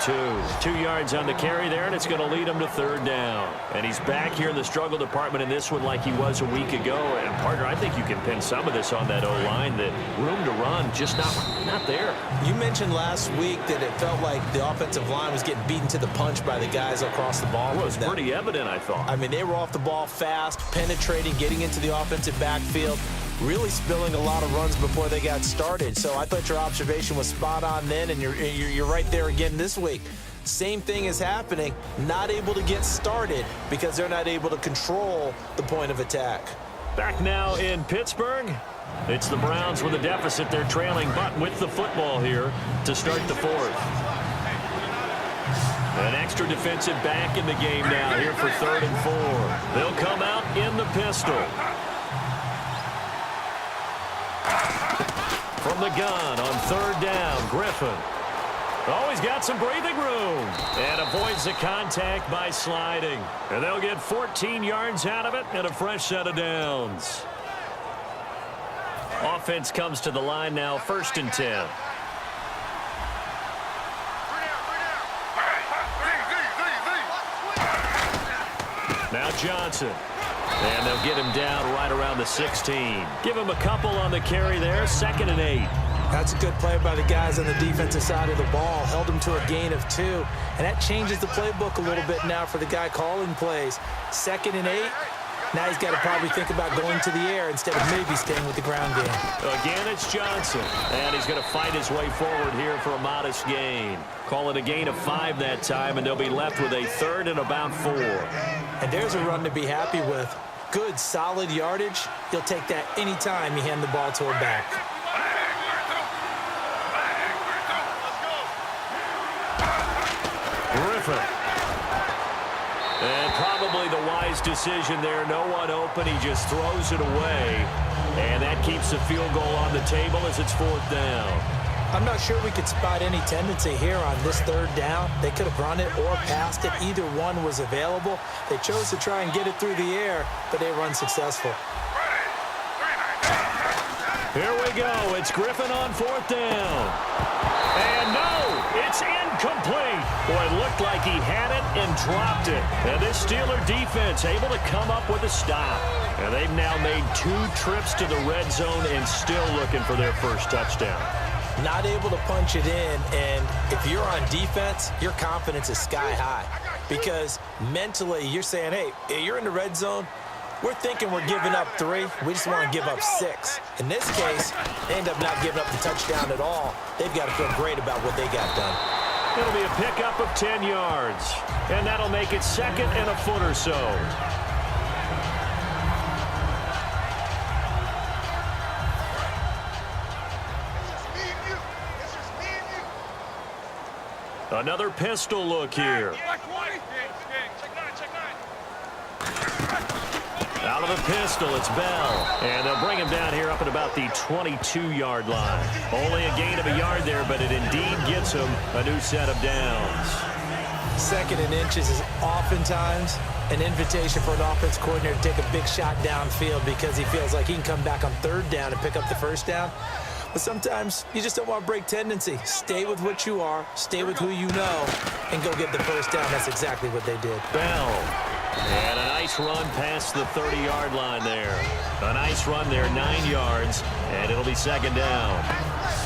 2. 2 yards on the carry there, and it's going to lead him to third down. And he's back here in the struggle department in this one like he was a week ago. And, partner, I think you can pin some of this on that O-line. That room to run just not there. You mentioned last week that it felt like the offensive line was getting beaten to the punch by the guys across the ball. Well, it was pretty evident, I thought. I mean, they were off the ball fast, penetrating, getting into the offensive backfield, really spilling a lot of runs before they got started. So I thought your observation was spot on then, and you're right there again this week. Same thing is happening, not able to get started because they're not able to control the point of attack. Back now in Pittsburgh. It's the Browns with a deficit. They're trailing, but with the football here to start the fourth. An extra defensive back in the game now here for 3rd and 4. They'll come out in the pistol. From the gun on 3rd down, Griffin. Oh, he's got some breathing room. And avoids the contact by sliding. And they'll get 14 yards out of it and a fresh set of downs. Offense comes to the line now, 1st and 10. Now Johnson. And they'll get him down right around the 16. Give him a couple on the carry there, 2nd and 8. That's a good play by the guys on the defensive side of the ball. Held them to a gain of 2. And that changes the playbook a little bit now for the guy calling plays. 2nd and 8. Now he's got to probably think about going to the air instead of maybe staying with the ground game. Again, it's Johnson. And he's going to fight his way forward here for a modest gain. Call it a gain of 5 that time, and they'll be left with a 3rd and about 4. And there's a run to be happy with. Good, solid yardage. He'll take that any time you hand the ball to a back. Griffin. And probably the wise decision there. No one open. He just throws it away. And that keeps the field goal on the table as it's 4th down. I'm not sure we could spot any tendency here on this 3rd down. They could have run it or passed it. Either one was available. They chose to try and get it through the air, but they were unsuccessful. Here we go. It's Griffin on 4th down. And no, it's incomplete. Boy, it looked like he had it and dropped it. And this Steeler defense able to come up with a stop. And they've now made 2 trips to the red zone and still looking for their first touchdown. Not able to punch it in, and if you're on defense, your confidence is sky high. Because mentally, you're saying, hey, you're in the red zone. We're thinking we're giving up 3. We just want to give up 6. In this case, they end up not giving up the touchdown at all. They've got to feel great about what they got done. It'll be a pickup of 10 yards. And that'll make it 2nd and a foot or so. Another pistol look here. Out of the pistol, it's Bell. And they'll bring him down here up at about the 22-yard line. Only a gain of a yard there, but it indeed gets him a new set of downs. 2nd and inches is oftentimes an invitation for an offense coordinator to take a big shot downfield because he feels like he can come back on 3rd down and pick up the 1st down. But sometimes you just don't want to break tendency. Stay with what you are, stay with who you know, and go get the 1st down. That's exactly what they did. Bell. And a nice run past the 30-yard line there. A nice run there, 9 yards, and it'll be 2nd down.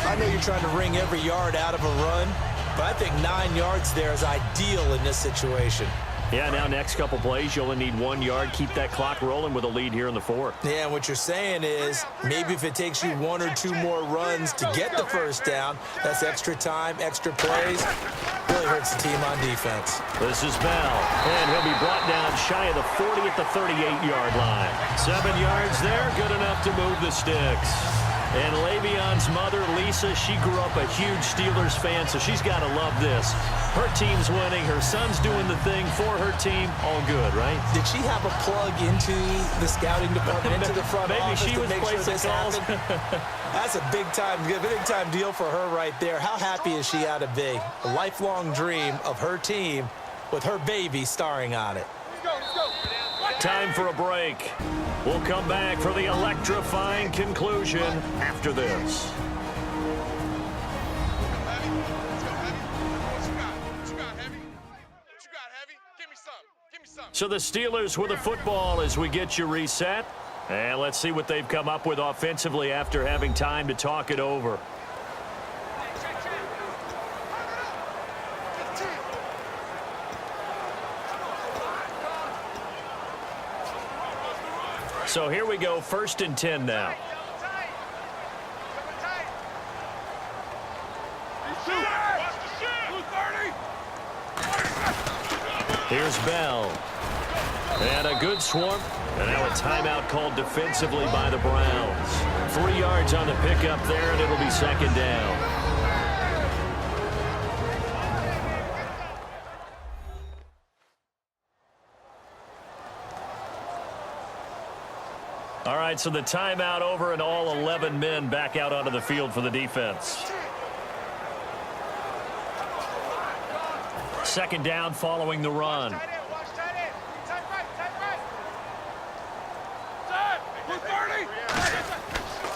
I know you're trying to wring every yard out of a run, but I think 9 yards there is ideal in this situation. Yeah, now next couple plays, you only need 1 yard. Keep that clock rolling with a lead here in the 4th. Yeah, and what you're saying is maybe if it takes you 1 or 2 more runs to get the 1st down, that's extra time, extra plays. Really hurts the team on defense. This is Bell, and he'll be brought down shy of the 40 at the 38-yard line. 7 yards there, good enough to move the sticks. And Le'Veon's mother, Lisa, she grew up a huge Steelers fan, so she's got to love this. Her team's winning. Her son's doing the thing for her team. All good, right? Did she have a plug into the scouting department, into the front office she to was make sure this calls. happened? That's a big-time deal for her right there. How happy is she out of big? A lifelong dream of her team with her baby starring on it. Time for a break. We'll come back for the electrifying conclusion after this. So the Steelers with the football as we get you reset. And let's see what they've come up with offensively after having time to talk it over. So here we go, 1st and 10 now. Here's Bell. And a good swarm. And now a timeout called defensively by the Browns. 3 yards on the pickup there, and it'll be 2nd down. All right, so the timeout over and all 11 men back out onto the field for the defense. 2nd down following the run.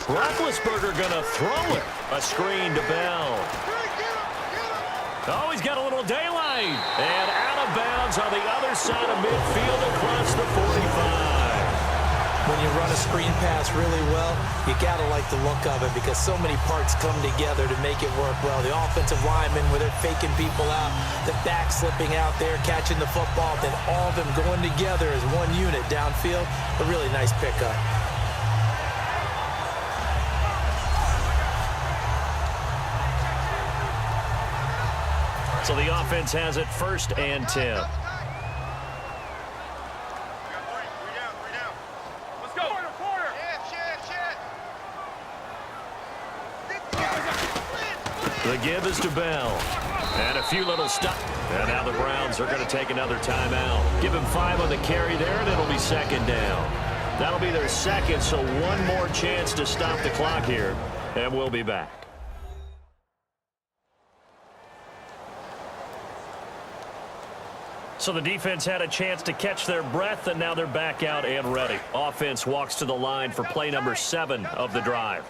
Roethlisberger going to throw it. A screen to Bell. Oh, he's got a little daylight. And out of bounds on the other side of midfield across the 45. When you run a screen pass really well, you got to like the look of it because so many parts come together to make it work well. The offensive linemen, where they're faking people out, the back slipping out there, catching the football, then all of them going together as one unit downfield. A really nice pickup. So the offense has it 1st and 10. The give is to Bell. And a few little stuff. And now the Browns are going to take another timeout. Give him 5 on the carry there, and it'll be 2nd down. That'll be their 2nd, so one more chance to stop the clock here. And we'll be back. So the defense had a chance to catch their breath, and now they're back out and ready. Offense walks to the line for play number 7 of the drive.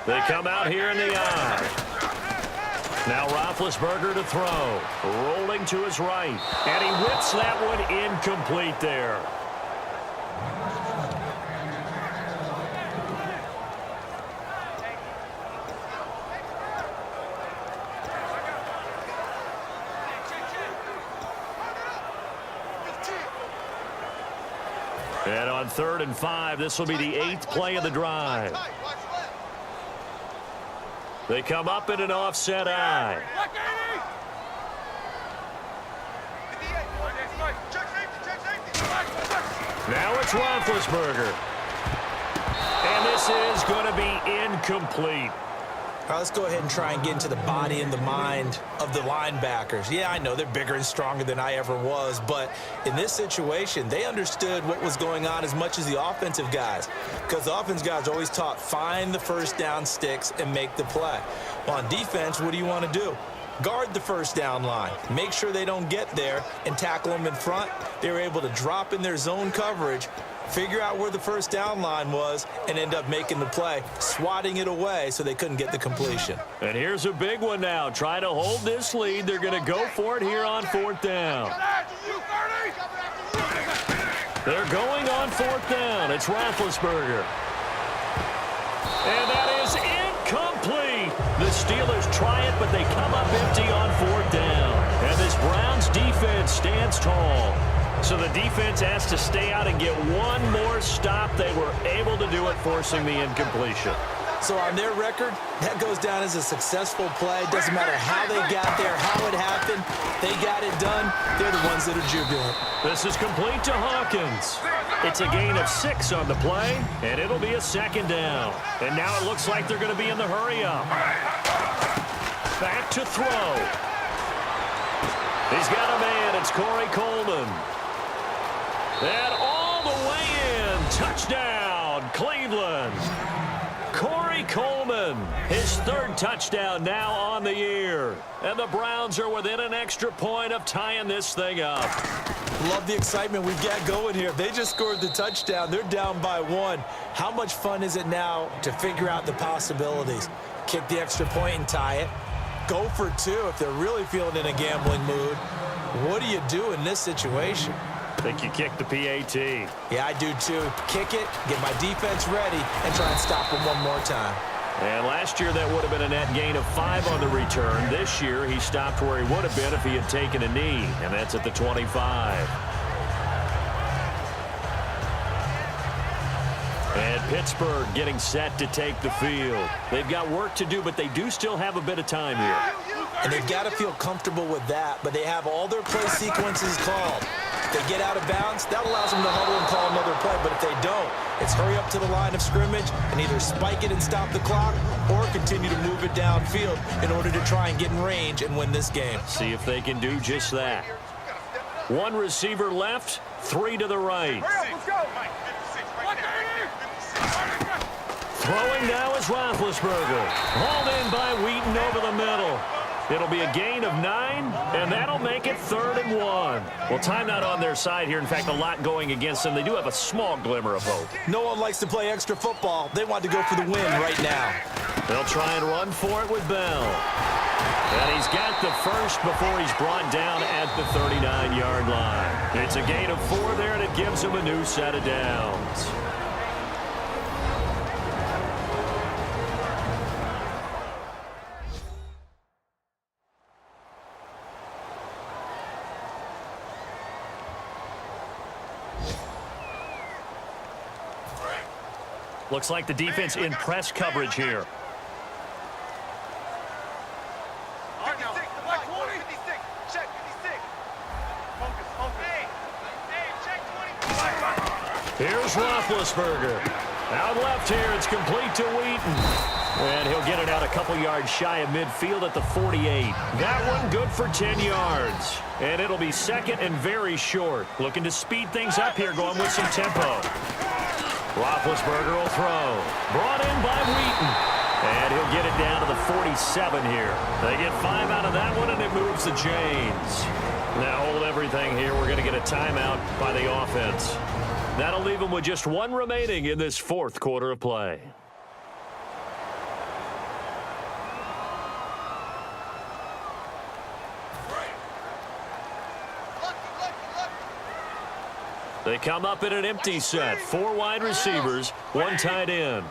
They come out here in the eye. Now Roethlisberger to throw. Rolling to his right. And he whips that one incomplete there. And on 3rd and 5, this will be the 8th play of the drive. They come up in an offset eye. Now it's Roethlisberger. And this is going to be incomplete. All right, let's go ahead and try and get into the body and the mind of the linebackers. Yeah, I know they're bigger and stronger than I ever was, but in this situation, they understood what was going on as much as the offensive guys, because the offensive guys are always taught, find the 1st down sticks and make the play. Well, on defense, what do you want to do? Guard the 1st down line. Make sure they don't get there and tackle them in front. They were able to drop in their zone coverage, figure out where the 1st down line was, and end up making the play, swatting it away so they couldn't get the completion. And here's a big one now. Try to hold this lead. They're going to go for it here on 4th down. They're going on 4th down. It's Roethlisberger. And that is incomplete. The Steelers try it, but they come up empty on 4th down. And this Browns defense stands tall. So the defense has to stay out and get one more stop. They were able to do it, forcing the incompletion. So on their record, that goes down as a successful play. Doesn't matter how they got there, how it happened. They got it done. They're the ones that are jubilant. This is complete to Hawkins. It's a gain of 6 on the play, and it'll be a 2nd down. And now it looks like they're going to be in the hurry-up. Back to throw. He's got a man. It's Corey Coleman. And all the way in. Touchdown, Cleveland. Corey Coleman, his 3rd touchdown now on the year. And the Browns are within an extra point of tying this thing up. Love the excitement we've got going here. If they just scored the touchdown, they're down by 1. How much fun is it now to figure out the possibilities? Kick the extra point and tie it. go for two if they're really feeling in a gambling mood. What do you do in this situation? I think you kick the PAT. Yeah, I do too. Kick it, get my defense ready, and try and stop them one more time. And last year that would have been a net gain of 5 on the return. This year he stopped where he would have been if he had taken a knee, and that's at the 25. And Pittsburgh getting set to take the field. They've got work to do, but they do still have a bit of time here. And they've got to feel comfortable with that, but they have all their play sequences called. If they get out of bounds, that allows them to huddle and call another play. But if they don't, it's hurry up to the line of scrimmage and either spike it and stop the clock or continue to move it downfield in order to try and get in range and win this game. See if they can do just that. One receiver left, 3 to the right. Throwing now is Roethlisberger. Hauled in by Wheaton over the middle. It'll be a gain of 9, and that'll make it 3rd and 1. Well, timeout on their side here. In fact, a lot going against them. They do have a small glimmer of hope. No one likes to play extra football. They want to go for the win right now. They'll try and run for it with Bell. And he's got the first before he's brought down at the 39-yard line. It's a gain of 4 there, and it gives him a new set of downs. Looks like the defense in press coverage here. Here's Roethlisberger. Out left here, it's complete to Wheaton. And he'll get it out a couple yards shy of midfield at the 48. That one good for 10 yards. And it'll be second and very short. Looking to speed things up here, going with some tempo. Roethlisberger will throw. Brought in by Wheaton. And he'll get it down to the 47 here. They get 5 out of that one, and it moves the chains. Now hold everything here. We're going to get a timeout by the offense. That'll leave them with just 1 remaining in this 4th quarter of play. They come up in an empty set. 4 wide receivers, 1 tight end.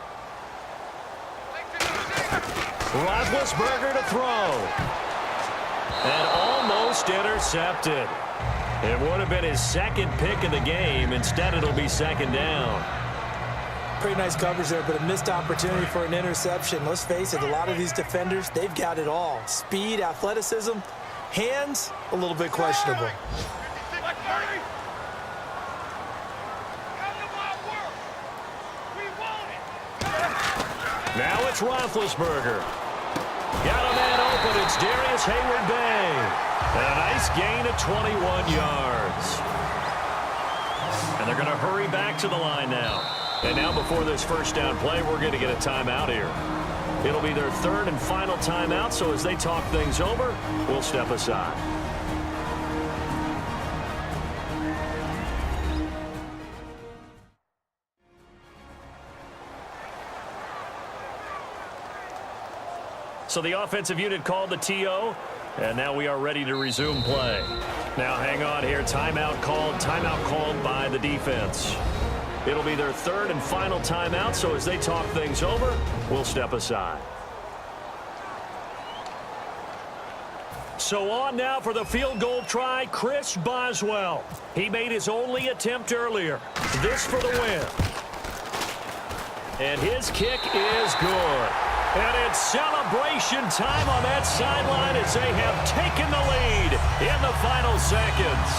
Roethlisberger to throw. And almost intercepted. It would have been his 2nd pick of the game. Instead, it'll be 2nd down. Pretty nice coverage there, but a missed opportunity for an interception. Let's face it, a lot of these defenders, they've got it all. Speed, athleticism, hands, a little bit questionable. Now it's Roethlisberger. Got a man open. It's Darius Hayward-Bay. And a nice gain of 21 yards. And they're going to hurry back to the line now. And now before this first down play, we're going to get a timeout here. It'll be their 3rd and final timeout, so as they talk things over, we'll step aside. So the offensive unit called the TO, and now we are ready to resume play. Now hang on here. Timeout called by the defense. It'll be their 3rd and final timeout, so as they talk things over, we'll step aside. So on now for the field goal try, Chris Boswell. He made his only attempt earlier. This for the win. And his kick is good. And it's celebration time on that sideline as they have taken the lead in the final seconds.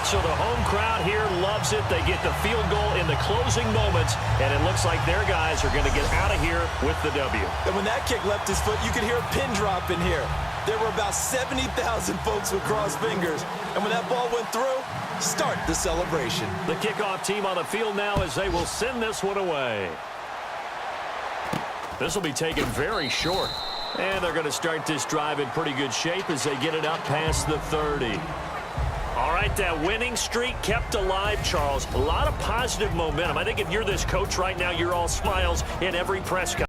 So the home crowd here loves it. They get the field goal in the closing moments, and it looks like their guys are going to get out of here with the W. And when that kick left his foot, you could hear a pin drop in here. There were about 70,000 folks with crossed fingers. And when that ball went through, start the celebration. The kickoff team on the field now as they will send this one away. This will be taken very short. And they're going to start this drive in pretty good shape as they get it up past the 30. All right, that winning streak kept alive, Charles. A lot of positive momentum. I think if you're this coach right now, you're all smiles in every press conference.